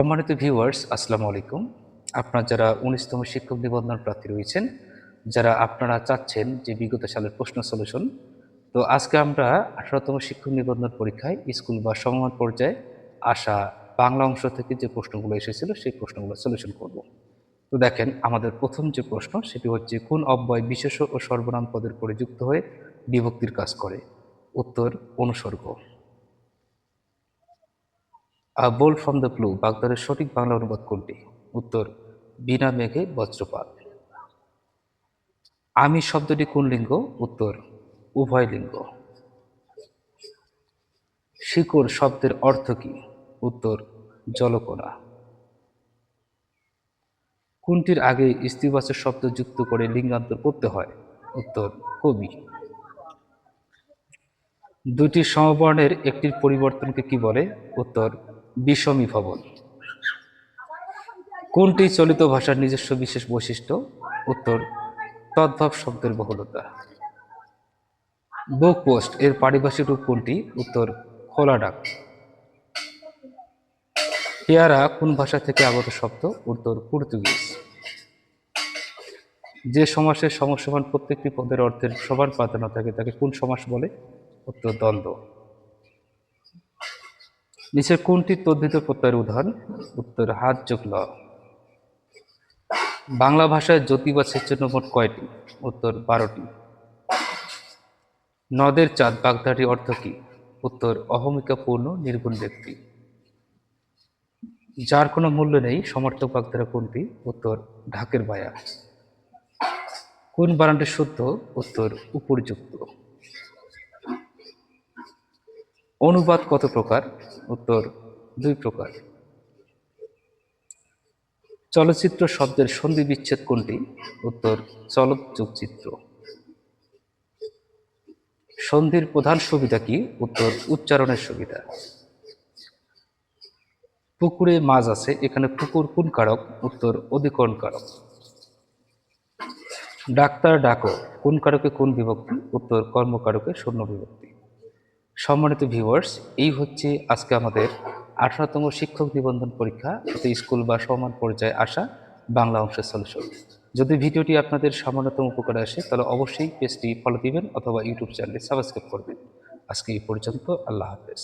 সম্মানিত ভিউয়ার্স, আসসালামু আলাইকুম। আপনারা যারা ১৯তম শিক্ষক নিবন্ধন প্রার্থী রয়েছেন, যারা আপনারা চাচ্ছেন যে বিগত সালের প্রশ্ন সলিউশন, তো আজকে আমরা ১৮তম শিক্ষক নিবন্ধন পরীক্ষায় স্কুল বা সমমান পর্যায়ে আসা বাংলা অংশ থেকে যে প্রশ্নগুলো এসেছিল সেই প্রশ্নগুলো সলিউশন করব। তো দেখেন, আমাদের প্রথম যে প্রশ্ন সেটি হচ্ছে, কোন অব্যয় বিশেষ্য ও সর্বনাম পদের পরে যুক্ত হয়ে বিভক্তির কাজ করে? উত্তর, অনুসর্গ। বোল্ট ফ্রম দ্য ব্লু বাগদাদের সঠিক বাংলা অনুবাদ কোনটি? উত্তর, বিনা মেঘে বজ্রপাত। আমি শব্দটি কোন লিঙ্গ? উত্তর, উভয় লিঙ্গ। শিকড় শব্দের অর্থ কি? উত্তর, জলকণা। কোনটির আগে স্ত্রীবাচক শব্দ যুক্ত করে লিঙ্গান্তর করতে হয়? উত্তর, কবি। দুটি সমবর্ণের একটির পরিবর্তনকে কি বলে? উত্তর, বিষমীভবন। কোনটি চলিত ভাষার নিজস্ব বিশেষ বৈশিষ্ট্য? উত্তর, তদ্ভব শব্দের বহুলতা। বুক পোস্ট এর পারিভাষিক রূপ কোনটি? উত্তর, খোলা ডাক। পেয়ারা কোন ভাষা থেকে আগত শব্দ? উত্তর, পর্তুগিজ। যে সমাসের সমসমান প্রত্যেকটি পদের অর্থের সমান প্রাধান্য থাকে তাকে কোন সমাস বলে? উত্তর, দ্বন্দ্ব। নিচের কোনটি তদ্ধিত প্রত্যয়ের উদাহরণ? উত্তর, হাত যোগ ল। বাংলা ভাষায় জ্যোতি বা ছেচন্য মোট কয়টি? উত্তর, 12টি। নদের চাঁদ বাগধাটি অর্থ কি? উত্তর, অহমিকাপূর্ণ নির্গুণ ব্যক্তি। যার কোনো মূল্য নেই সমর্থক বাগধারা কোনটি? উত্তর, ঢাকের বায়া। কোন বানানটি শুদ্ধ? উত্তর, উপর্যুক্ত। অনুবাদ কত প্রকার? উত্তর, 2 প্রকার। চলচ্চিত্র শব্দের সন্ধি বিচ্ছেদ কোনটি? উত্তর, চলক যোগ চিত্র। সন্ধির প্রধান সুবিধা কি? উত্তর, উচ্চারণের সুবিধা। পুকুরে মাছ আছে, এখানে পুকুর কোন কারক? উত্তর, অধিকরণ কারক। ডাক্তার ডাকো কোন কারকে কোন বিভক্তি? উত্তর, কর্মকারকে শূন্য বিভক্তি। সম্মানিত ভিউয়ার্স, এই হচ্ছে আজকে আমাদের 18তম শিক্ষক নিবন্ধন পরীক্ষা অর্থাৎ স্কুল বা সমান পর্যায়ে আসা বাংলা অংশের সলিউশন। যদি ভিডিওটি আপনাদের সামান্যতম উপকারে আসে তাহলে অবশ্যই পেজটি ফলো দিবেন অথবা ইউটিউব চ্যানেলটি সাবস্ক্রাইব করবেন। আজকে এই পর্যন্ত। আল্লাহ হাফেজ।